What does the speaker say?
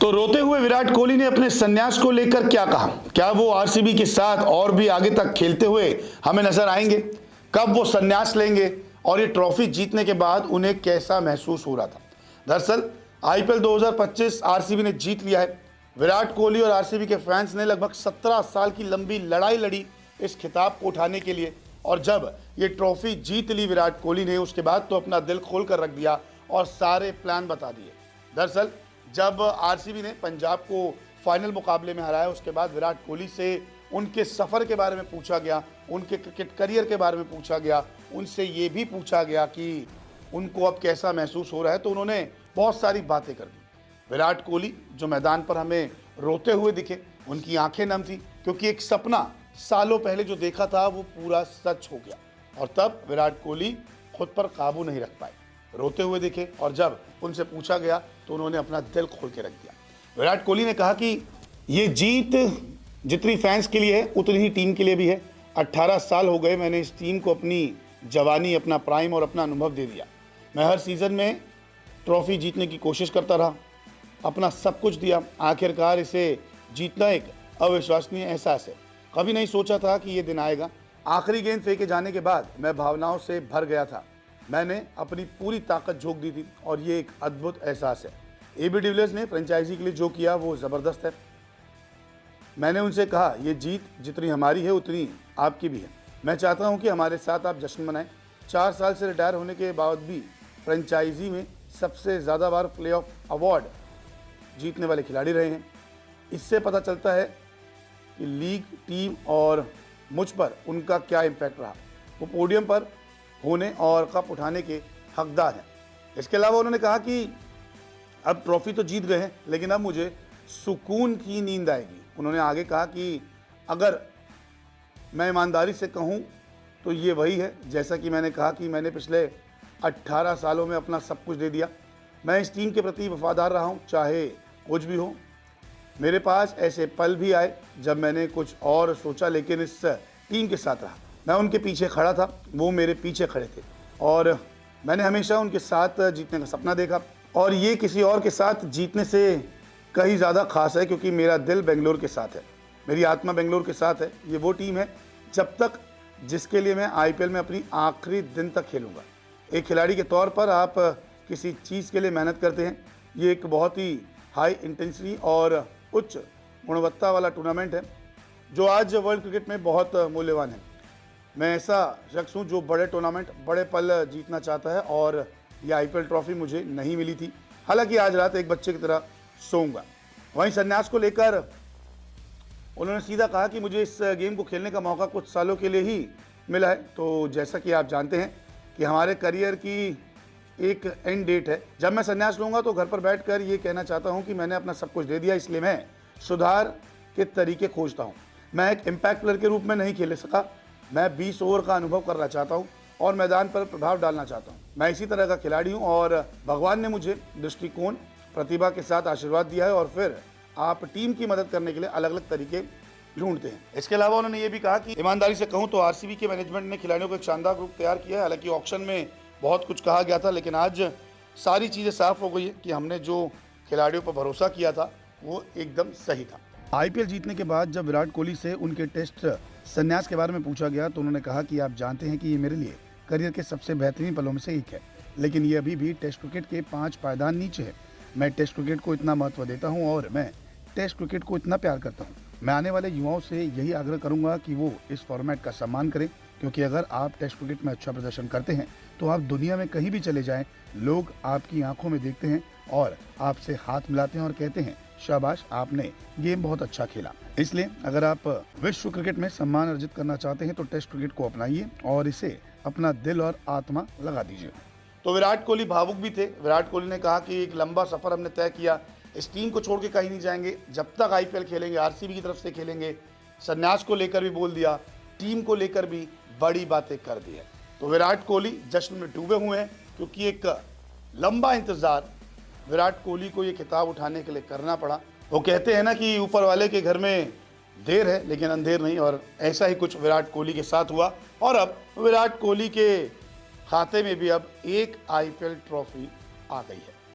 तो रोते हुए विराट कोहली ने अपने संन्यास को लेकर क्या कहा? क्या वो आरसीबी के साथ और भी आगे तक खेलते हुए हमें नजर आएंगे? कब वो संन्यास लेंगे और ये ट्रॉफी जीतने के बाद उन्हें कैसा महसूस हो रहा था? दरअसल आईपीएल 2025 आरसीबी ने जीत लिया है। विराट कोहली और आरसीबी के फैंस ने लगभग 17 साल की लंबी लड़ाई लड़ी इस खिताब को उठाने के लिए, और जब ये ट्रॉफी जीत ली विराट कोहली ने, उसके बाद तो अपना दिल खोल कर रख दिया और सारे प्लान बता दिए। दरअसल जब आरसीबी ने पंजाब को फाइनल मुकाबले में हराया, उसके बाद विराट कोहली से उनके सफ़र के बारे में पूछा गया, उनके क्रिकेट करियर के बारे में पूछा गया, उनसे ये भी पूछा गया कि उनको अब कैसा महसूस हो रहा है। तो उन्होंने बहुत सारी बातें कर दी। विराट कोहली जो मैदान पर हमें रोते हुए दिखे, उनकी आंखें नम थी, क्योंकि एक सपना सालों पहले जो देखा था वो पूरा सच हो गया। और तब विराट कोहली खुद पर काबू नहीं रख पाए, रोते हुए दिखे, और जब उनसे पूछा गया तो उन्होंने अपना दिल खोल के रख दिया। विराट कोहली ने कहा कि ये जीत जितनी फैंस के लिए है उतनी ही टीम के लिए भी है। 18 साल हो गए मैंने इस टीम को अपनी जवानी, अपना प्राइम और अपना अनुभव दे दिया। मैं हर सीज़न में ट्रॉफी जीतने की कोशिश करता रहा, अपना सब कुछ दिया। आखिरकार इसे जीतना एक अविश्वसनीय एहसास है। कभी नहीं सोचा था कि ये दिन आएगा। आखिरी गेंद फेंके जाने के बाद मैं भावनाओं से भर गया था। मैंने अपनी पूरी ताकत झोंक दी थी और ये एक अद्भुत एहसास है। एबी डिविलियर्स ने फ्रेंचाइजी के लिए जो किया वो ज़बरदस्त है। मैंने उनसे कहा, ये जीत जितनी हमारी है उतनी आपकी भी है। मैं चाहता हूं कि हमारे साथ आप जश्न मनाएं। 4 साल से रिटायर होने के बाद भी फ्रेंचाइजी में सबसे ज़्यादा बार प्लेऑफ अवार्ड जीतने वाले खिलाड़ी रहे हैं। इससे पता चलता है कि लीग, टीम और मुझ पर उनका क्या इम्पैक्ट रहा। वो पोडियम पर होने और कप उठाने के हकदार हैं। इसके अलावा उन्होंने कहा कि अब ट्रॉफी तो जीत गए हैं, लेकिन अब मुझे सुकून की नींद आएगी। उन्होंने आगे कहा कि अगर मैं ईमानदारी से कहूं तो ये वही है, जैसा कि मैंने कहा कि मैंने पिछले 18 सालों में अपना सब कुछ दे दिया। मैं इस टीम के प्रति वफादार रहा हूं, चाहे कुछ भी हो। मेरे पास ऐसे पल भी आए जब मैंने कुछ और सोचा, लेकिन इस टीम के साथ रहा। मैं उनके पीछे खड़ा था, वो मेरे पीछे खड़े थे, और मैंने हमेशा उनके साथ जीतने का सपना देखा। और ये किसी और के साथ जीतने से कहीं ज़्यादा खास है, क्योंकि मेरा दिल बेंगलोर के साथ है, मेरी आत्मा बेंगलोर के साथ है। ये वो टीम है जब तक जिसके लिए मैं आईपीएल में अपनी आखिरी दिन तक खेलूँगा। एक खिलाड़ी के तौर पर आप किसी चीज़ के लिए मेहनत करते हैं। ये एक बहुत ही हाई इंटेंसिटी और उच्च गुणवत्ता वाला टूर्नामेंट है जो आज वर्ल्ड क्रिकेट में बहुत मूल्यवान है। मैं ऐसा शख्स हूँ जो बड़े टूर्नामेंट, बड़े पल जीतना चाहता है, और ये आईपीएल ट्रॉफी मुझे नहीं मिली थी। हालांकि आज रात एक बच्चे की तरह सोऊंगा। वहीं संन्यास को लेकर उन्होंने सीधा कहा कि मुझे इस गेम को खेलने का मौका कुछ सालों के लिए ही मिला है। तो जैसा कि आप जानते हैं कि हमारे करियर की एक एंड डेट है। जब मैं संन्यास लूँगा तो घर पर बैठकर ये कहना चाहता हूँ कि मैंने अपना सब कुछ दे दिया, इसलिए मैं सुधार के तरीके खोजता हूँ। मैं एक इम्पैक्ट प्लेयर के रूप में नहीं खेल सका। मैं 20 ओवर का अनुभव करना चाहता हूँ और मैदान पर प्रभाव डालना चाहता हूँ। मैं इसी तरह का खिलाड़ी हूँ, और भगवान ने मुझे दृष्टिकोण, प्रतिभा के साथ आशीर्वाद दिया है, और फिर आप टीम की मदद करने के लिए अलग अलग तरीके ढूंढते हैं। इसके अलावा उन्होंने ये भी कहा कि ईमानदारी से कहूँ तो आरसीबी के मैनेजमेंट ने खिलाड़ियों को एक शानदार ग्रुप तैयार किया है। हालांकि ऑक्शन में बहुत कुछ कहा गया था, लेकिन आज सारी चीज़ें साफ हो गई है कि हमने जो खिलाड़ियों पर भरोसा किया था वो एकदम सही था। आईपीएल जीतने के बाद जब विराट कोहली से उनके टेस्ट संन्यास के बारे में पूछा गया तो उन्होंने कहा कि आप जानते हैं कि ये मेरे लिए करियर के सबसे बेहतरीन पलों में से एक है, लेकिन ये अभी भी टेस्ट क्रिकेट के 5 पायदान नीचे है। मैं टेस्ट क्रिकेट को इतना महत्व देता हूँ और मैं टेस्ट क्रिकेट को इतना प्यार करता हूँ। मैं आने वाले युवाओं से यही आग्रह करूँगा कि वो इस फॉर्मेट का सम्मान करें, क्योंकि अगर आप टेस्ट क्रिकेट में अच्छा प्रदर्शन करते हैं तो आप दुनिया में कहीं भी चले जाएं, लोग आपकी आंखों में देखते हैं और आपसे हाथ मिलाते हैं और कहते हैं, शाबाश, आपने गेम बहुत अच्छा खेला। इसलिए अगर आप विश्व क्रिकेट में सम्मान अर्जित करना चाहते हैं तो टेस्ट क्रिकेट को अपनाइए और इसे अपना दिल और आत्मा लगा दीजिए। तो विराट कोहली भावुक भी थे। विराट कोहली ने कहा कि एक लंबा सफर हमने तय किया, इस टीम को छोड़ के कहीं नहीं जाएंगे। जब तक आईपीएल खेलेंगे, आरसीबी की तरफ से खेलेंगे। संन्यास को लेकर भी बोल दिया, टीम को लेकर भी बड़ी बातें कर दी है। तो विराट कोहली जश्न में डूबे हुए हैं, क्योंकि एक लंबा इंतजार विराट कोहली को ये खिताब उठाने के लिए करना पड़ा। वो कहते हैं ना कि ऊपर वाले के घर में देर है लेकिन अंधेर नहीं, और ऐसा ही कुछ विराट कोहली के साथ हुआ। और अब विराट कोहली के खाते में भी अब एक आईपीएल ट्रॉफी आ गई है।